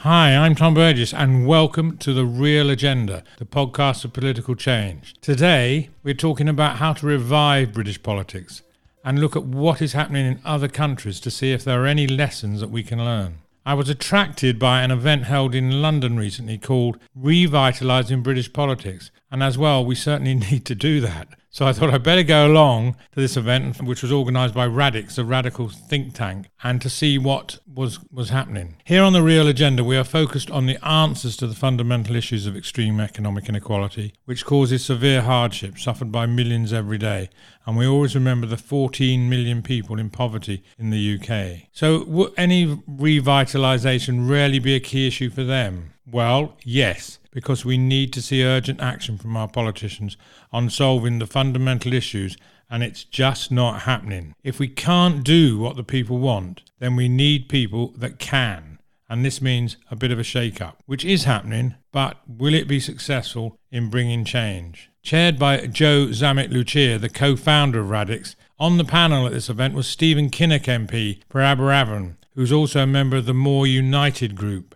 Hi, I'm Tom Burgess and welcome to The Real Agenda, the podcast of political change. Today, we're talking about how to revive British politics and look at what is happening in other countries to see if there are any lessons that we can learn. I was attracted by an event held in London recently called Revitalising British Politics, and as well, we certainly need to do that. So I thought I'd better go along to this event, which was organised by Radix, a radical think tank, and to see what was happening. Here on The Real Agenda, we are focused on the answers to the fundamental issues of extreme economic inequality, which causes severe hardship suffered by millions every day. And we always remember the 14 million people in poverty in the UK. So would any revitalisation really be a key issue for them? Well, yes, because we need to see urgent action from our politicians on solving the fundamental issues, and it's just not happening. If we can't do what the people want, then we need people that can, and this means a bit of a shake-up, which is happening, but will it be successful in bringing change? Chaired by Joe Zammit-Lucia, the co-founder of Radix, on the panel at this event was Stephen Kinnock MP for Aberavon, who's also a member of the More United group.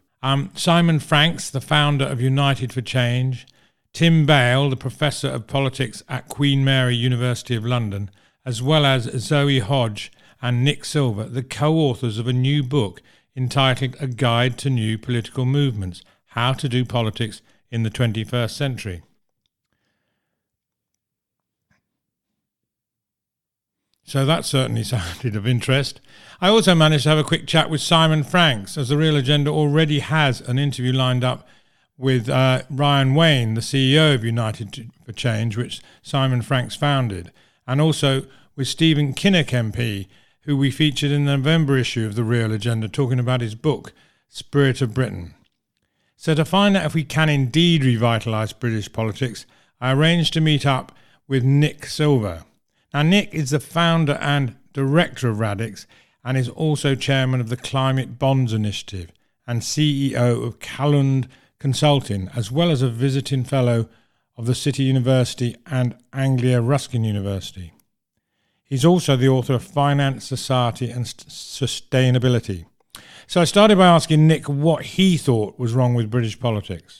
Simon Franks, the founder of United for Change, Tim Bale, the Professor of Politics at Queen Mary University of London, as well as Zoe Hodge and Nick Silver, the co-authors of a new book entitled A Guide to New Political Movements, How to Do Politics in the 21st Century. So that certainly sounded of interest. I also managed to have a quick chat with Simon Franks, as The Real Agenda already has an interview lined up with Ryan Wayne, the CEO of United for Change, which Simon Franks founded, and also with Stephen Kinnock MP, who we featured in the November issue of The Real Agenda, talking about his book, Spirit of Britain. So to find out if we can indeed revitalise British politics, I arranged to meet up with Nick Silver. Now, Nick is the founder and director of Radix and is also chairman of the Climate Bonds Initiative and CEO of Calund Consulting, as well as a visiting fellow of the City University and Anglia Ruskin University. He's also the author of Finance, Society and Sustainability. So I started by asking Nick what he thought was wrong with British politics.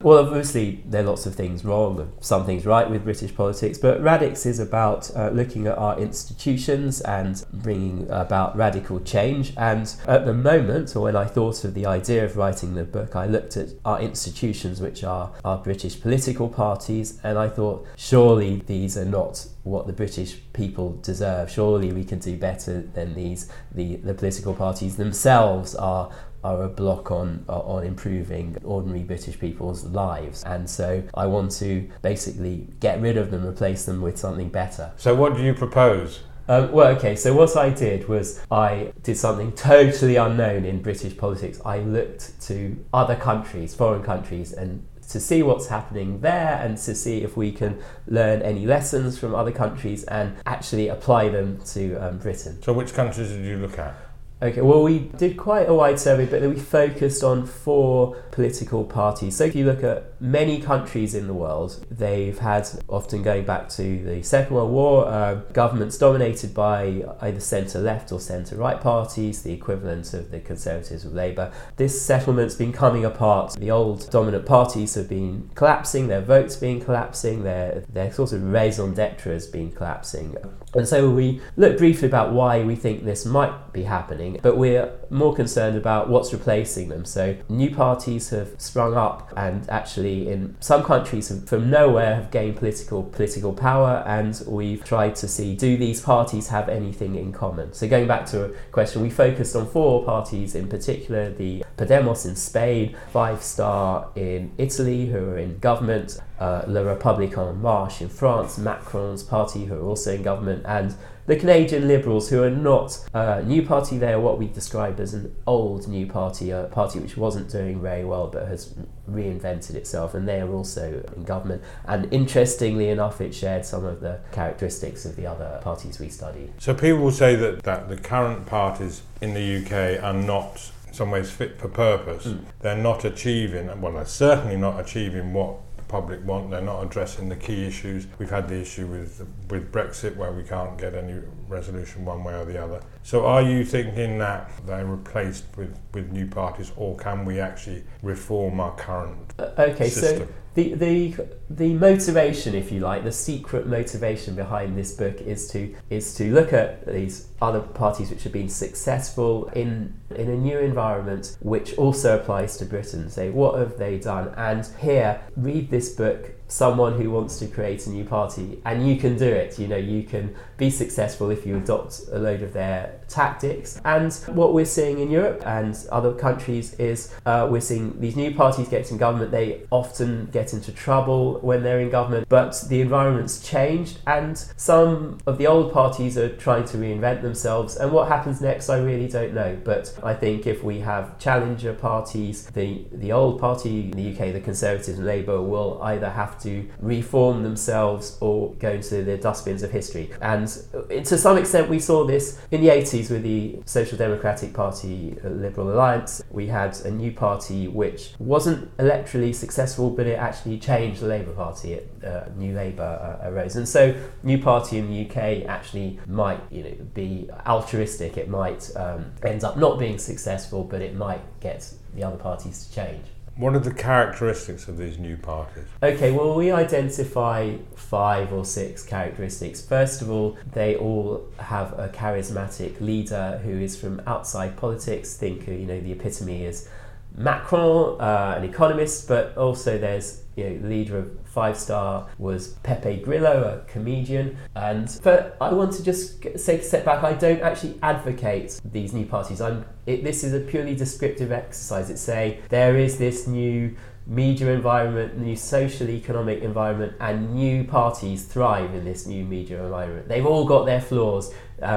Well, obviously, there are lots of things wrong and some things right with British politics, but Radix is about looking at our institutions and bringing about radical change. And at the moment, or when I thought of the idea of writing the book, I looked at our institutions, which are our British political parties, and I thought, surely these are not what the British people deserve. Surely we can do better than these. The political parties themselves are a block on improving ordinary British people's lives, and so I want to basically get rid of them, replace them with something better. So what do you propose? So what I did was I did something totally unknown in British politics. I looked to other countries, foreign countries, and to see what's happening there and to see if we can learn any lessons from other countries and actually apply them to Britain. So which countries did you look at? Okay, well, we did quite a wide survey, but then we focused on 4 political parties. So if you look at many countries in the world, they've had, often going back to the Second World War, governments dominated by either centre-left or centre-right parties, the equivalent of the Conservatives with Labour. This settlement's been coming apart. The old dominant parties have been collapsing, their votes been collapsing, their sort of raison d'etre has been collapsing. And so we looked briefly about why we think this might be happening, but we're more concerned about what's replacing them. So new parties have sprung up and actually in some countries from nowhere have gained political power, and we've tried to see, do these parties have anything in common? So going back to a question, we focused on 4 parties in particular: the Podemos in Spain, Five Star in Italy, who are in government, La République En Marche in France, Macron's party, who are also in government, and the Canadian Liberals, who are not a new party. They are what we describe as an old new party, a party which wasn't doing very well but has reinvented itself, and they are also in government. And interestingly enough, it shared some of the characteristics of the other parties we studied. So people will say that the current parties in the UK are not in some ways fit for purpose. They're not achieving, well, they're certainly not achieving what public want. They're not addressing the key issues. We've had the issue with Brexit, where we can't get any resolution one way or the other. So are you thinking that they're replaced with new parties, or can we actually reform our current system? So the motivation, if you like, the secret motivation behind this book is to look at these other parties which have been successful in a new environment, which also applies to Britain. Say, what have they done? And here, read this book, someone who wants to create a new party, and you can do it. You can be successful if you adopt a load of their tactics. And what we're seeing in Europe and other countries is we're seeing these new parties get in government. They often get into trouble when they're in government, but the environment's changed, and some of the old parties are trying to reinvent themselves. And what happens next, I really don't know. But I think if we have challenger parties, the old party in the UK, the Conservatives and Labour, will either have to reform themselves or go into the dustbins of history. And to some extent we saw this in the 80s with the Social Democratic Party Liberal Alliance. We had a new party which wasn't electorally successful, but it actually changed the Labour Party. New Labour arose, and so new party in the UK actually might be altruistic. It might end up not being successful, but it might get the other parties to change. What are the characteristics of these new parties? Okay, well, we identify 5 or 6 characteristics. First of all, they all have a charismatic leader who is from outside politics. Think, the epitome is Macron, an economist, but also there's, the leader of Five Star was Pepe Grillo, a comedian. But I want to just take a step back. I don't actually advocate these new parties. This is a purely descriptive exercise. It's saying there is this new media environment, new social economic environment, and new parties thrive in this new media environment. They've all got their flaws,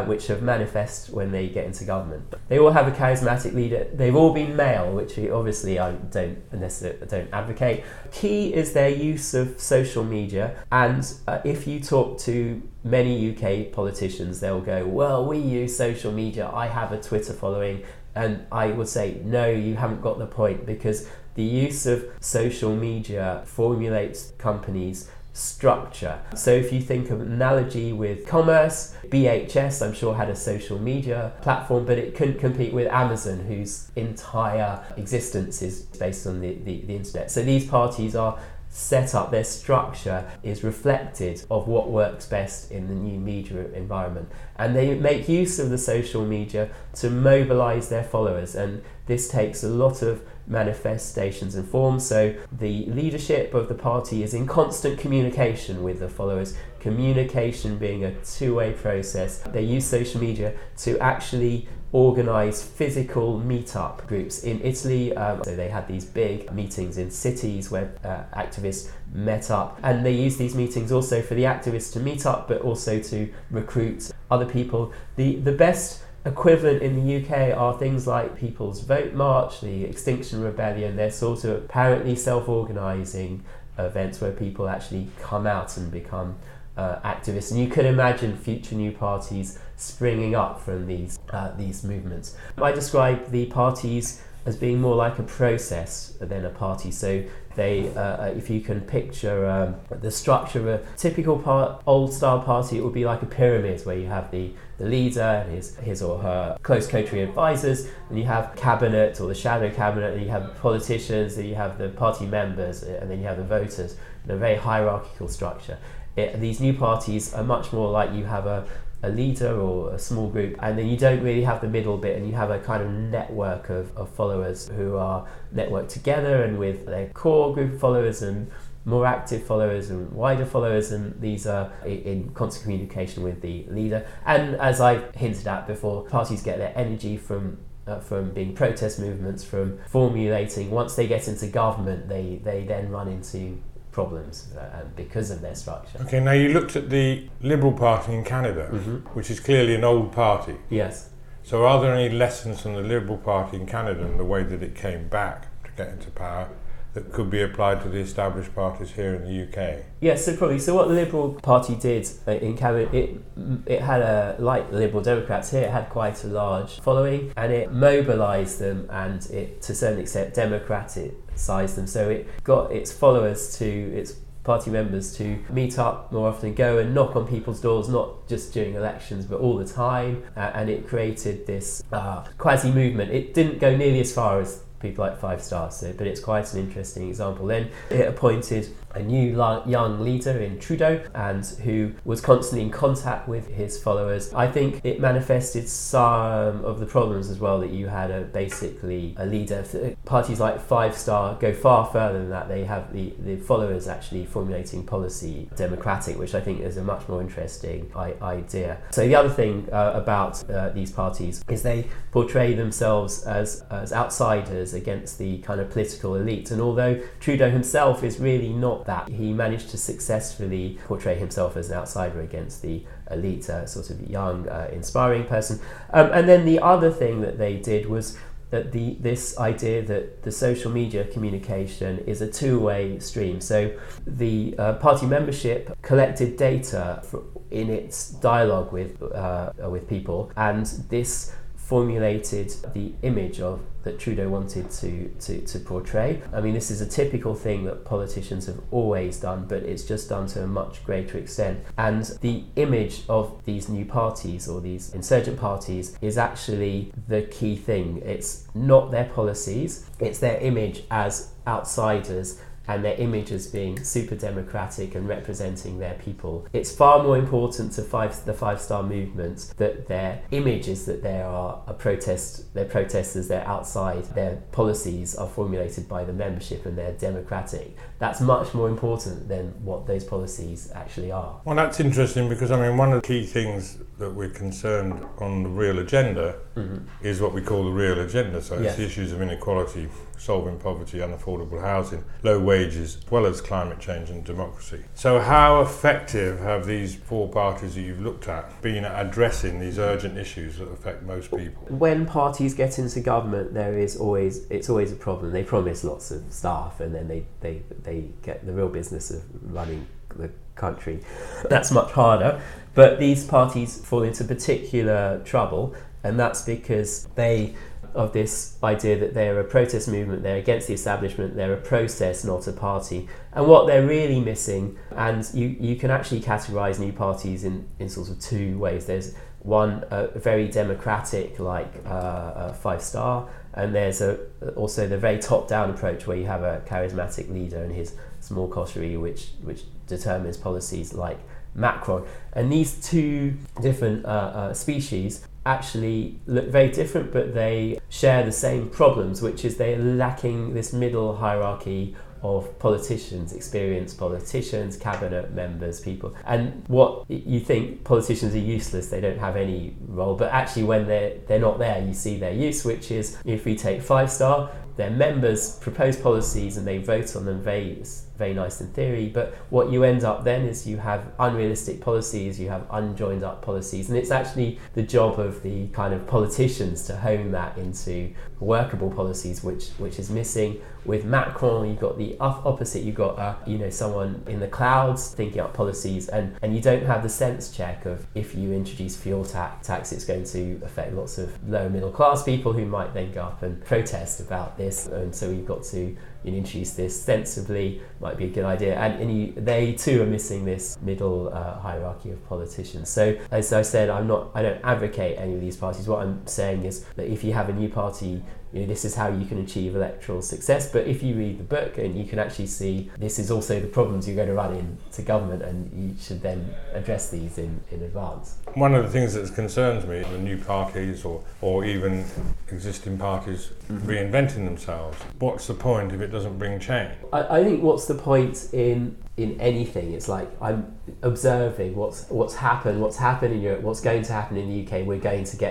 which have manifest when they get into government. They all have a charismatic leader. They've all been male, which obviously I don't advocate. Key is their use of social media, and if you talk to many UK politicians, they'll go, well, we use social media, I have a Twitter following, and I would say, no, you haven't got the point, because the use of social media formulates companies' structure. So if you think of an analogy with commerce, BHS, I'm sure, had a social media platform, but it couldn't compete with Amazon, whose entire existence is based on the internet. So these parties are set up, their structure is reflected of what works best in the new media environment, and they make use of the social media to mobilize their followers, and this takes a lot of manifestations and forms. So the leadership of the party is in constant communication with the followers, communication being a two-way process. They use social media to actually organise physical meet-up groups. In Italy, so they had these big meetings in cities where activists met up, and they use these meetings also for the activists to meet up, but also to recruit other people. The best equivalent in the UK are things like People's Vote March, the Extinction Rebellion. They're sort of apparently self-organising events where people actually come out and become activists, and you could imagine future new parties springing up from these movements. I describe the parties as being more like a process than a party. So they, if you can picture the structure of a typical old-style party, it would be like a pyramid where you have the leader and his or her close coterie advisors, and you have cabinet or the shadow cabinet, and you have politicians, and you have the party members, and then you have the voters, in a very hierarchical structure. These new parties are much more like you have a leader or a small group, and then you don't really have the middle bit, and you have a kind of network of followers who are networked together, and with their core group of followers and more active followers and wider followers, and these are in constant communication with the leader. And as I hinted at before, parties get their energy from being protest movements, from formulating. Once they get into government, they then run into problems because of their structure. Okay, now you looked at the Liberal Party in Canada, which is clearly an old party. Yes. So are there any lessons from the Liberal Party in Canada and the way that it came back to get into power that could be applied to the established parties here in the UK? Yes, so probably. So what the Liberal Party did in Canada, it had like the Liberal Democrats here, it had quite a large following, and it mobilised them, and it, to a certain extent, democratised them. So it got its followers its party members to meet up more often, go and knock on people's doors, not just during elections but all the time, and it created this quasi-movement. It didn't go nearly as far as people like Five Star, but it's quite an interesting example. Then it appointed a new young leader in Trudeau, and who was constantly in contact with his followers. I think it manifested some of the problems as well, that you had basically a leader. Parties like Five Star go far further than that. They have the followers actually formulating policy democratic, which I think is a much more interesting idea. So the other thing about these parties is they portray themselves as outsiders against the kind of political elite, and although Trudeau himself is really not that, he managed to successfully portray himself as an outsider against the elite, sort of young, inspiring person. And then the other thing that they did was that this idea that the social media communication is a two-way stream. So the party membership collected data in its dialogue with people, and this formulated the image that Trudeau wanted to portray. I mean, this is a typical thing that politicians have always done, but it's just done to a much greater extent. And the image of these new parties, or these insurgent parties, is actually the key thing. It's not their policies, it's their image as outsiders, and their image as being super democratic and representing their people. It's far more important to the Five Star movement that their image is that they're protesters, they're outside, their policies are formulated by the membership and they're democratic. That's much more important than what those policies actually are. Well, that's interesting, because I mean, one of the key things that we're concerned on the real agenda is what we call the real agenda. So it's the issues of inequality, solving poverty, unaffordable housing, low wages, as well as climate change and democracy. So how effective have these four parties that you've looked at been at addressing these urgent issues that affect most people? When parties get into government, it's always a problem. They promise lots of stuff, and then they get the real business of running the country. That's much harder. But these parties fall into particular trouble, and that's because of this idea that they're a protest movement, they're against the establishment, they're a process, not a party. And what they're really missing, and you can actually categorise new parties in sort of two ways. There's one very democratic, like Five Star, and there's also the very top-down approach where you have a charismatic leader and his small coterie which determines policies, like Macron. And these two different species actually look very different, but they share the same problems, which is they're lacking this middle hierarchy of politicians, experienced politicians, cabinet members, people. And what you think politicians are useless, they don't have any role, but actually when they're not there, you see their use, which is, if we take Five Star, their members propose policies and they vote on them, very nice in theory, but what you end up then is you have unrealistic policies, you have unjoined up policies, and it's actually the job of the kind of politicians to hone that into workable policies, which is missing. With Macron, you've got the opposite. You've got someone in the clouds thinking up policies, and you don't have the sense check of, if you introduce fuel tax, it's going to affect lots of lower middle class people who might then go up and protest about this, and so you've got to introduce this sensibly, might be a good idea, and they too are missing this middle hierarchy of politicians. So as I said, I don't advocate any of these parties. What I'm saying is that if you have a new party, this is how you can achieve electoral success. But if you read the book, and you can actually see this is also the problems you're going to run into government, and you should then address these in advance. One of the things that concerns me, the new parties or even existing parties reinventing themselves. What's the point if it doesn't bring change? I think what's the point in anything? It's like, I'm observing what's happened in Europe, what's going to happen in the UK.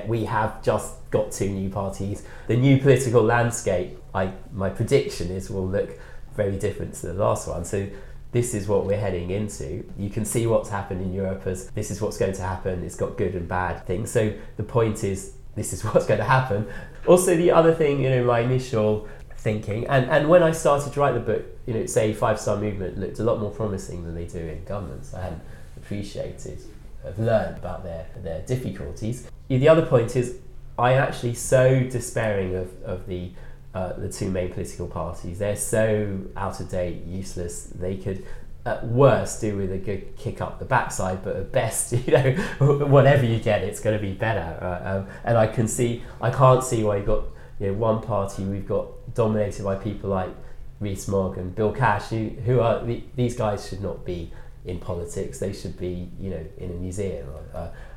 We have just got two new parties. The new political landscape, my prediction is, will look very different to the last one. So this is what we're heading into. You can see what's happened in Europe as this is what's going to happen. It's got good and bad things. So the point is, this is what's going to happen. Also, the other thing, my initial thinking. And when I started to write the book, say Five Star Movement looked a lot more promising than they do in governments. I hadn't appreciated, I've learned about their difficulties. The other point is, I'm actually so despairing of the two main political parties. They're so out of date, useless. They could, at worst, do with a good kick up the backside, but at best, whatever you get, it's going to be better. And I can't see why you've got one party we've got dominated by people like Rees-Mogg and Bill Cash, who are these guys should not be in politics. They should be in a museum.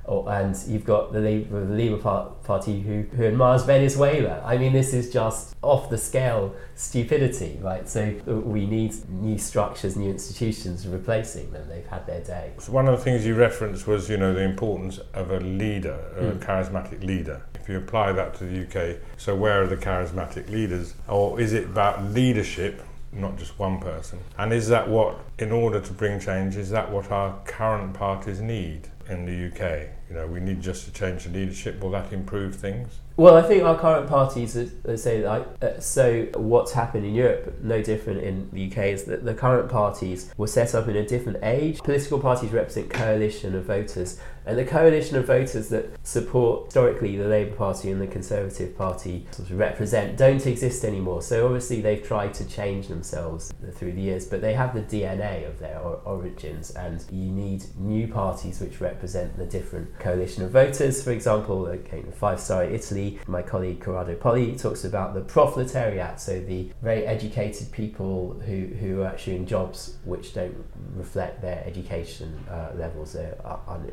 And you've got the Labour Party who admires Venezuela. I mean, this is just off the scale stupidity, right? So we need new structures, new institutions replacing them. They've had their day. So one of the things you referenced was, the importance of a leader, a charismatic leader. If you apply that to the UK, so where are the charismatic leaders? Or is it about leadership, not just one person? And is that what, in order to bring change, is that what our current parties need in the UK? We need just to change the leadership. Will that improve things? Well, I think our current parties so what's happened in Europe, no different in the UK, is that the current parties were set up in a different age. Political parties represent coalition of voters, and the coalition of voters that support historically the Labour Party and the Conservative Party sort of represent don't exist anymore. So obviously they've tried to change themselves through the years, but they have the DNA of their origins, and you need new parties which represent the different coalition of voters. For example, Five Star Italy, my colleague Corrado Poli talks about the proletariat, so the very educated people who are actually in jobs which don't reflect their education levels. They're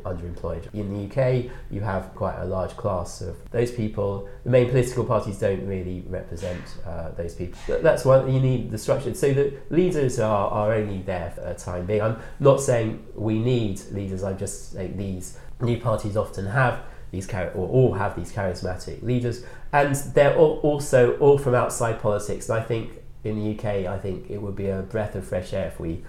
underemployed. In the UK, you have quite a large class of those people. The main political parties don't really represent those people. That's why you need the structure. So the leaders are only there for a time being. I'm not saying we need leaders. I'm just saying these new parties often have all have these charismatic leaders, and they're also all from outside politics. And I think in the UK, it would be a breath of fresh air if we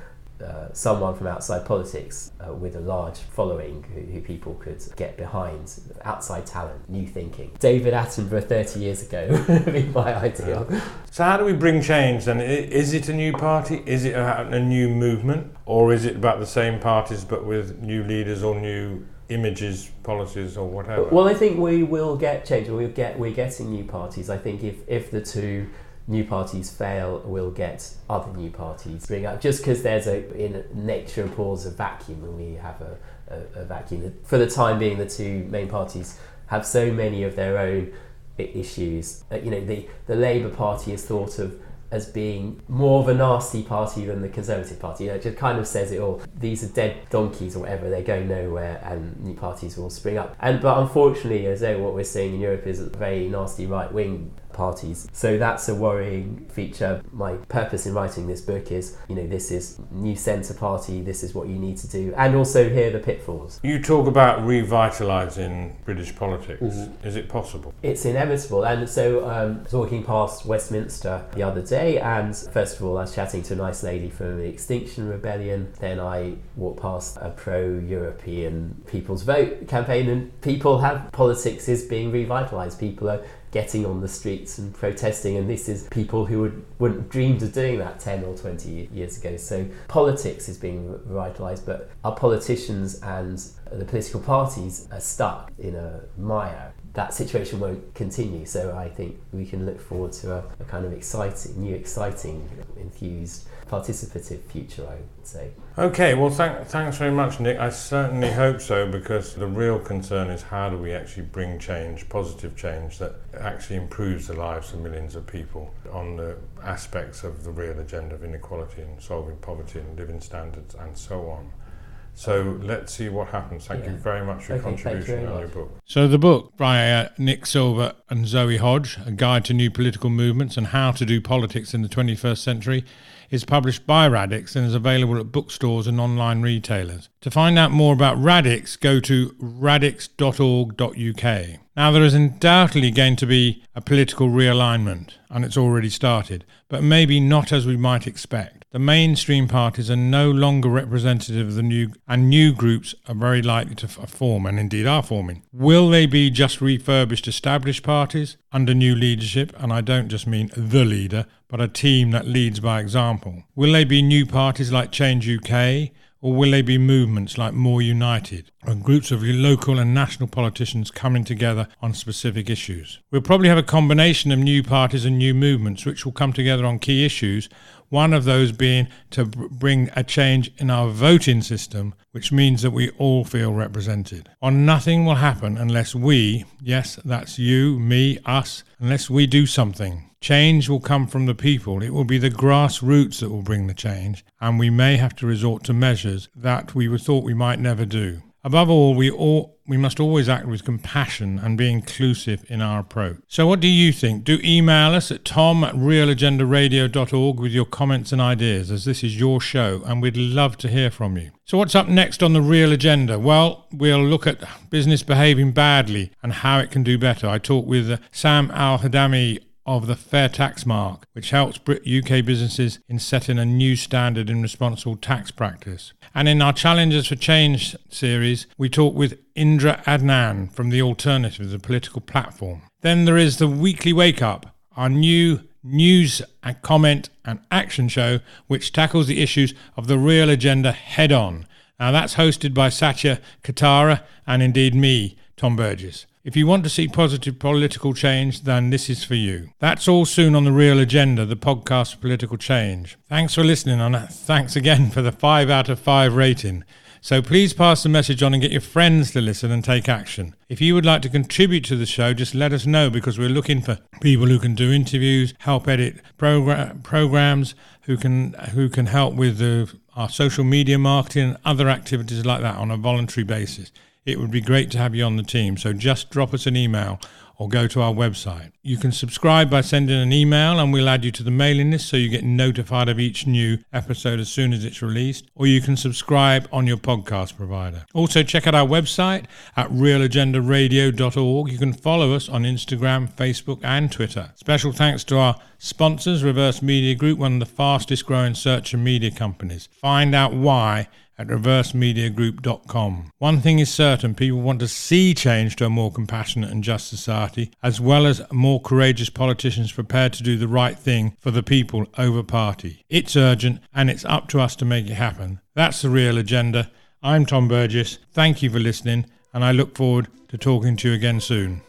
someone from outside politics with a large following who people could get behind, outside talent, new thinking. David Attenborough 30 years ago would be my ideal. So how do we bring change then? Is it a new party? Is it a new movement? Or is it about the same parties but with new leaders or new images, policies, or whatever? Well, I think we will get change. We're getting new parties. I think if the two new parties fail, we'll get other new parties bring up. Just because there's in nature abhors a vacuum, and we have a vacuum. For the time being, the two main parties have so many of their own issues. The Labour Party is thought of as being more of a nasty party than the Conservative Party. It just kind of says it all. These are dead donkeys or whatever, they go nowhere, and new parties will spring up. But unfortunately, as what we're seeing in Europe is very nasty right-wing parties. So that's a worrying feature. My purpose in writing this book is, this is new centre party, this is what you need to do, and also here are the pitfalls. You talk about revitalising British politics. Mm-hmm. Is it possible? It's inevitable. And so walking past Westminster the other day, and first of all I was chatting to a nice lady from the Extinction Rebellion, then I walked past a pro-European People's Vote campaign, and politics is being revitalised. People are getting on the streets and protesting, and this is people who wouldn't have dreamed of doing that 10 or 20 years ago. So politics is being revitalised, but our politicians and the political parties are stuck in a mire. That situation won't continue, so I think we can look forward to a kind of exciting, enthused, participative future, I would say. Okay, well thanks very much, Nick. I certainly hope so, because the real concern is how do we actually bring change, positive change, that actually improves the lives of millions of people on the aspects of the real agenda of inequality and solving poverty and living standards and so on. So let's see what happens. Thank you very much for your contribution on your book. So the book by Nick Silver and Zoe Hodge, A Guide to New Political Movements and How to Do Politics in the 21st Century, is published by Radix and is available at bookstores and online retailers. To find out more about Radix, go to radix.org.uk. Now, there is undoubtedly going to be a political realignment, and it's already started, but maybe not as we might expect. The mainstream parties are no longer representative of the new groups are very likely to form, and indeed are forming. Will they be just refurbished established parties under new leadership? And I don't just mean the leader, but a team that leads by example. Will they be new parties like Change UK? Or will they be movements like More United, or groups of local and national politicians coming together on specific issues? We'll probably have a combination of new parties and new movements which will come together on key issues, one of those being to bring a change in our voting system, which means that we all feel represented. Or nothing will happen unless we, yes, that's you, me, us, unless we do something. Change will come from the people. It will be the grassroots that will bring the change, and we may have to resort to measures that we thought we might never do. Above all, we must always act with compassion and be inclusive in our approach. So what do you think? Do email us at tom@realagendaradio.org with your comments and ideas, as this is your show, and we'd love to hear from you. So what's up next on the Real Agenda? Well, we'll look at business behaving badly and how it can do better. I talked with Sam Al-Hadami of the Fair Tax Mark, which helps UK businesses in setting a new standard in responsible tax practice. And in our Challenges for Change series, we talk with Indra Adnan from The Alternative, the political platform. Then there is the Weekly Wake Up, our new news and comment and action show, which tackles the issues of the real agenda head on. Now that's hosted by Satya Katara and indeed me, Tom Burgess. If you want to see positive political change, then this is for you. That's all soon on The Real Agenda, the podcast for political change. Thanks for listening, and thanks again for the 5 out of 5 rating. So please pass the message on and get your friends to listen and take action. If you would like to contribute to the show, just let us know, because we're looking for people who can do interviews, help edit programs, who can help with our social media marketing and other activities like that on a voluntary basis. It would be great to have you on the team, so just drop us an email or go to our website. You can subscribe by sending an email and we'll add you to the mailing list so you get notified of each new episode as soon as it's released, or you can subscribe on your podcast provider. Also check out our website at realagendaradio.org. You can follow us on Instagram, Facebook and Twitter. Special thanks to our sponsors, Reverse Media Group, one of the fastest growing search and media companies. Find out why at reversemediagroup.com. One thing is certain, people want to see change to a more compassionate and just society, as well as more courageous politicians prepared to do the right thing for the people over party. It's urgent, and it's up to us to make it happen. That's The Real Agenda. I'm Tom Burgess. Thank you for listening, and I look forward to talking to you again soon.